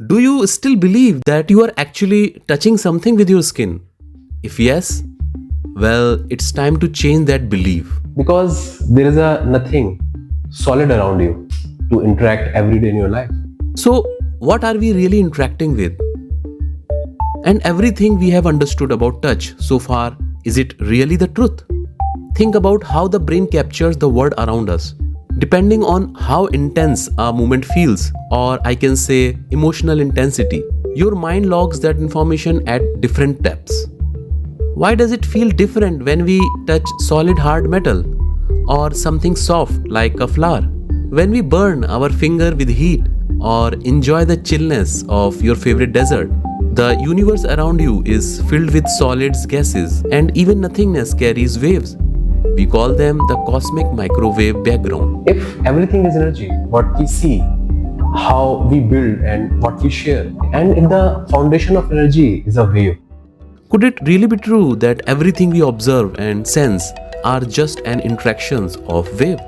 Do you still believe that you are actually touching something with your skin? If yes, well, it's time to change that belief. Because there is a nothing solid around you to interact every day in your life. So, what are we really interacting with? And everything we have understood about touch so far, is it really the truth? Think about how the brain captures the world around us. Depending on how intense a moment feels, or I can say emotional intensity, your mind logs that information at different depths. Why does it feel different when we touch solid hard metal or something soft like a flower? When we burn our finger with heat or enjoy the chillness of your favorite desert? The universe around you is filled with solids, gases, and even nothingness carries waves. We call them the cosmic microwave background. If everything is energy, what we see, how we build and what we share, and if the foundation of energy is a wave, Could it really be true that everything we observe and sense are just an interactions of wave?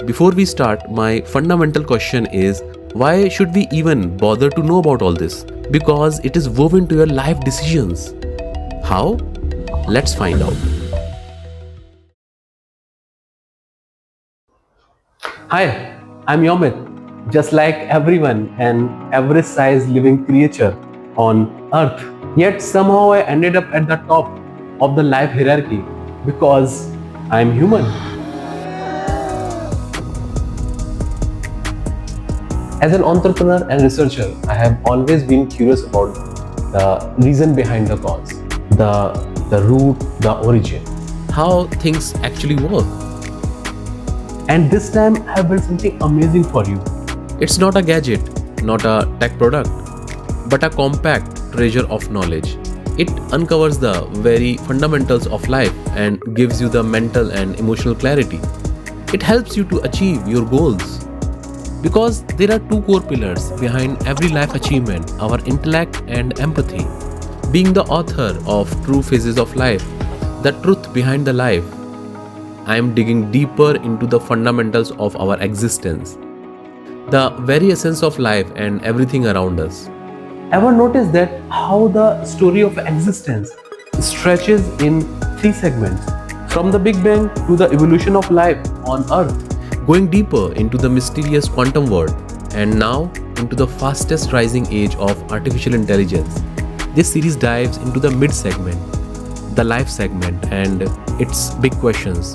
Before we start, my fundamental question is, why should we even bother to know about all this? Because it is woven to your life decisions. How? Let's find out. Hi, I'm Yomit. Just like everyone, an average size living creature on earth. Yet somehow I ended up at the top of the life hierarchy because I'm human. As an entrepreneur and researcher, I have always been curious about the reason behind the cause, the root, the origin. How things actually work. And this time I have built something amazing for you. It's not a gadget, not a tech product, but a compact treasure of knowledge. It uncovers the very fundamentals of life and gives you the mental and emotional clarity. It helps you to achieve your goals. Because there are two core pillars behind every life achievement, our intellect and empathy. Being the author of True Phases of Life, the truth behind the life, I am digging deeper into the fundamentals of our existence, the very essence of life and everything around us. Ever notice that how the story of existence stretches in three segments, from the Big Bang to the evolution of life on Earth? Going deeper into the mysterious quantum world and now into the fastest rising age of artificial intelligence. This series dives into the mid segment, the life segment, and its big questions.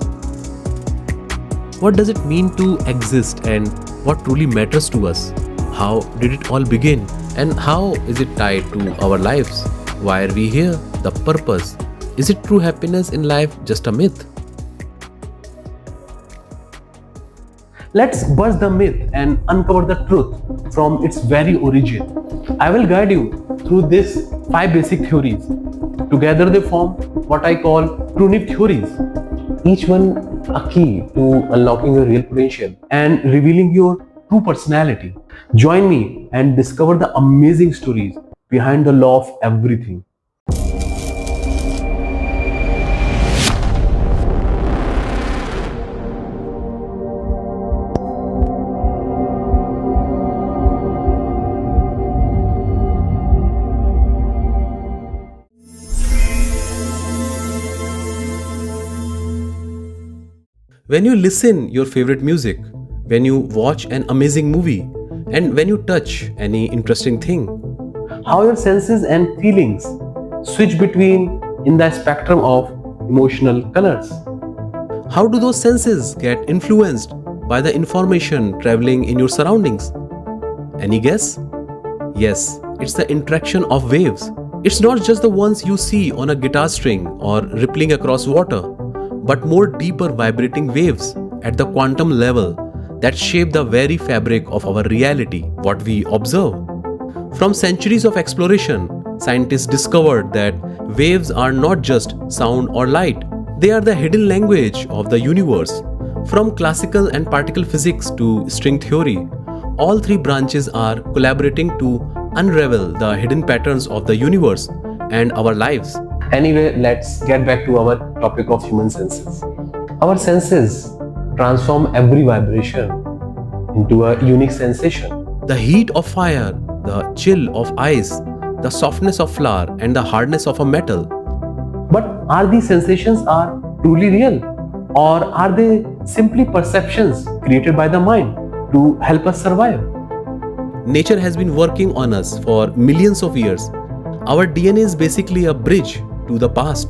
What does it mean to exist and what truly matters to us? How did it all begin? And how is it tied to our lives? Why are we here? The purpose. Is it true happiness in life just a myth? Let's bust the myth and uncover the truth from its very origin. I will guide you through these 5 basic theories. Together they form what I call Truniv Theories. Each one a key to unlocking your real potential and revealing your true personality. Join me and discover the amazing stories behind the law of everything. When you listen your favorite music, when you watch an amazing movie, and when you touch any interesting thing, How your senses and feelings switch between in the spectrum of emotional colors. how do those senses get influenced by the information traveling in your surroundings? Any guess? Yes, it's the interaction of waves. It's not just the ones you see on a guitar string or rippling across water, but more deeper vibrating waves at the quantum level that shape the very fabric of our reality, what we observe. From centuries of exploration, scientists discovered that waves are not just sound or light, they are the hidden language of the universe. From classical and particle physics to string theory, all three branches are collaborating to unravel the hidden patterns of the universe and our lives. Anyway, let's get back to our topic of human senses. Our senses transform every vibration into a unique sensation. The heat of fire the chill of ice, the softness of flour, and the hardness of a metal. But are these sensations are truly real? Or are they simply perceptions created by the mind to help us survive? Nature has been working on us for millions of years. Our DNA is basically a bridge to the past.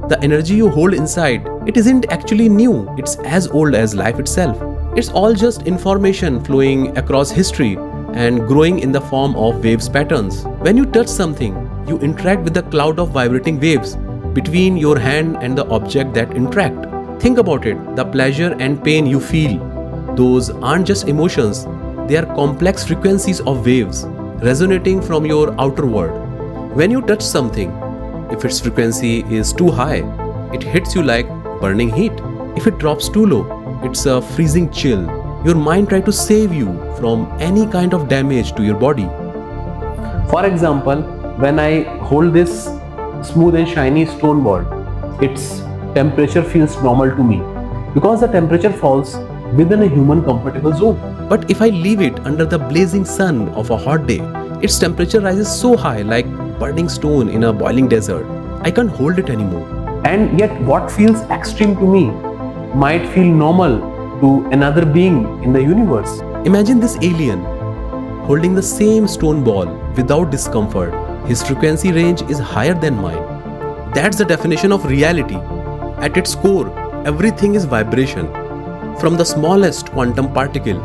The energy you hold inside, it isn't actually new, it's as old as life itself. It's all just information flowing across history and growing in the form of waves patterns. When you touch something, you interact with the cloud of vibrating waves between your hand and the object that interact. Think about it, the pleasure and pain you feel, those aren't just emotions, they are complex frequencies of waves resonating from your outer world. When you touch something, if its frequency is too high, it hits you like burning heat. If it drops too low, it's a freezing chill. Your mind tries to save you from any kind of damage to your body. For example, when I hold this smooth and shiny stone ball, its temperature feels normal to me because the temperature falls within a human comfortable zone. But if I leave it under the blazing sun of a hot day, its temperature rises so high like burning stone in a boiling desert. I can't hold it anymore. And yet what feels extreme to me might feel normal to another being in the universe. Imagine this alien holding the same stone ball without discomfort. His frequency range is higher than mine. That's the definition of reality. At its core, everything is vibration. From the smallest quantum particle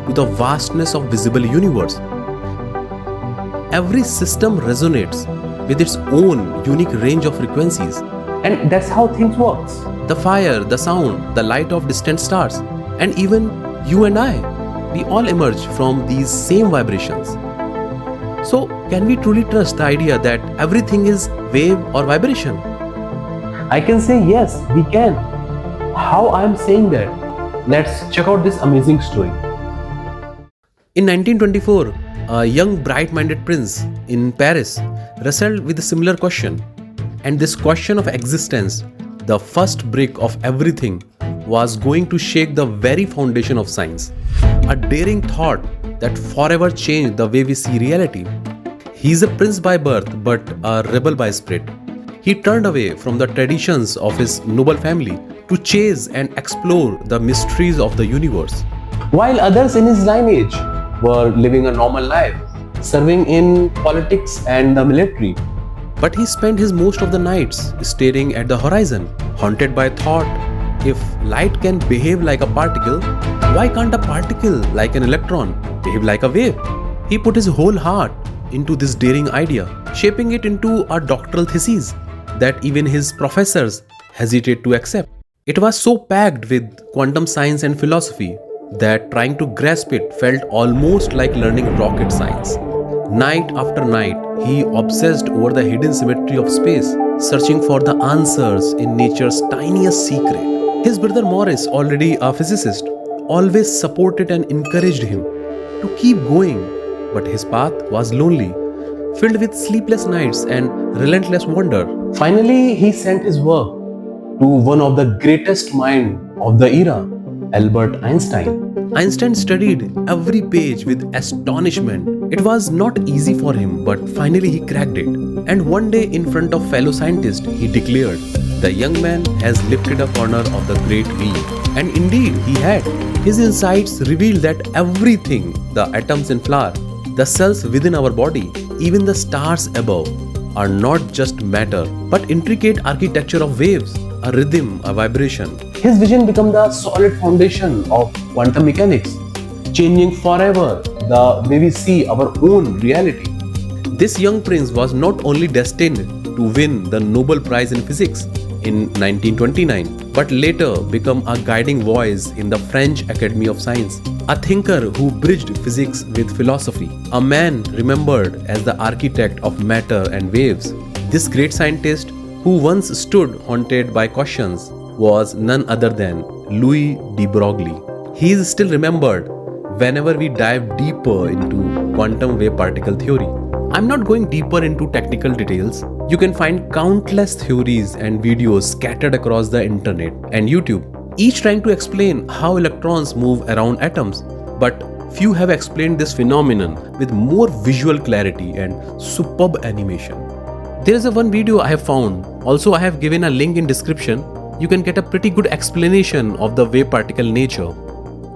to the vastness of visible universe. Every system resonates with its own unique range of frequencies. And that's how things works. The fire, the sound, the light of distant stars, and even you and I, we all emerge from these same vibrations. So, can we truly trust the idea that everything is wave or vibration? I can say yes, we can. How I am saying that? Let's check out this amazing story. In 1924, a young bright-minded prince in Paris wrestled with a similar question. And this question of existence, the first brick of everything, was going to shake the very foundation of science. A daring thought that forever changed the way we see reality. He is a prince by birth but a rebel by spirit. He turned away from the traditions of his noble family to chase and explore the mysteries of the universe. While others in his lineage were living a normal life, serving in politics and the military. But he spent his most of the nights staring at the horizon, haunted by thought, if light can behave like a particle, why can't a particle like an electron behave like a wave? He put his whole heart into this daring idea, shaping it into a doctoral thesis that even his professors hesitate to accept. It was so packed with quantum science and philosophy that trying to grasp it felt almost like learning rocket science. Night after night, he obsessed over the hidden symmetry of space, searching for the answers in nature's tiniest secret. His brother Maurice, already a physicist, always supported and encouraged him to keep going, but his path was lonely, filled with sleepless nights and relentless wonder. Finally, he sent his work to one of the greatest minds of the era, Albert Einstein. Einstein studied every page with astonishment. It was not easy for him, but finally he cracked it. And one day, in front of fellow scientists, he declared, "The young man has lifted a corner of the great wheel." And indeed, he had. His insights revealed that everything, the atoms in flour, the cells within our body, even the stars above, are not just matter, but intricate architecture of waves, a rhythm, a vibration. His vision became the solid foundation of quantum mechanics, changing forever the way we see our own reality. This young prince was not only destined to win the Nobel Prize in Physics in 1929, but later become a guiding voice in the French Academy of Science, a thinker who bridged physics with philosophy, a man remembered as the architect of matter and waves. This great scientist, who once stood haunted by questions, was none other than Louis de Broglie. He is still remembered whenever we dive deeper into quantum wave particle theory. I'm not going deeper into technical details. You can find countless theories and videos scattered across the internet and YouTube, each trying to explain how electrons move around atoms. But Few have explained this phenomenon with more visual clarity and superb animation. There is one video I have found. Also, I have given a link in description. You can get a pretty good explanation of the wave particle nature,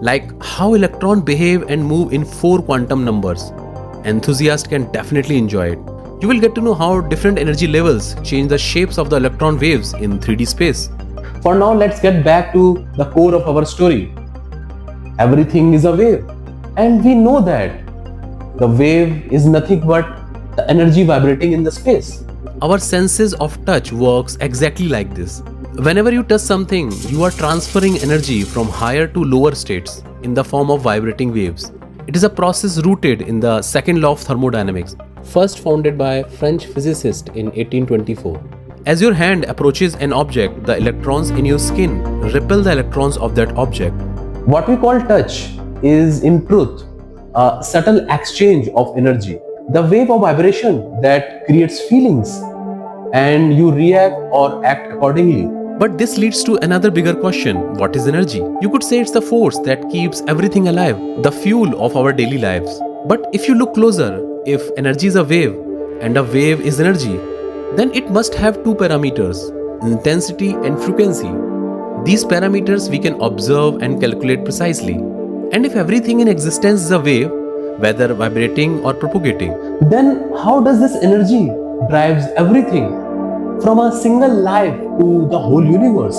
like how electrons behave and move in 4 quantum numbers. Enthusiasts can definitely enjoy it. You will get to know how different energy levels change the shapes of the electron waves in 3D space. For now, let's get back to the core of our story. Everything is a wave, and we know that the wave is nothing but the energy vibrating in the space. Our senses of touch works exactly like this. Whenever you touch something, you are transferring energy from higher to lower states in the form of vibrating waves. It is a process rooted in the second law of thermodynamics, first founded by a French physicist in 1824. As your hand approaches an object, the electrons in your skin repel the electrons of that object. What we call touch is in truth a subtle exchange of energy, the wave of vibration that creates feelings, and you react or act accordingly. But this leads to another bigger question: what is energy? You could say it's the force that keeps everything alive, the fuel of our daily lives. But if you look closer, if energy is a wave and a wave is energy, then it must have two parameters: intensity and frequency. These parameters we can observe and calculate precisely. And if everything in existence is a wave, whether vibrating or propagating, then how does this energy drives everything from a single life to the whole universe?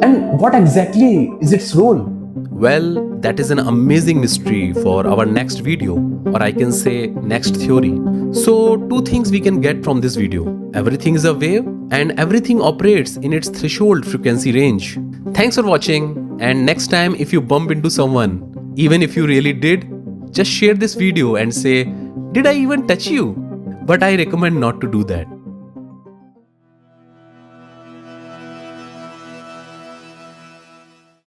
And what exactly is its role? Well, that is an amazing mystery for our next video, or I can say next theory. So, two things we can get from this video: everything is a wave and everything operates in its threshold frequency range. Thanks for watching, and next time if you bump into someone, even if you really did, just share this video and say, "Did I even touch you?" But I recommend not to do that.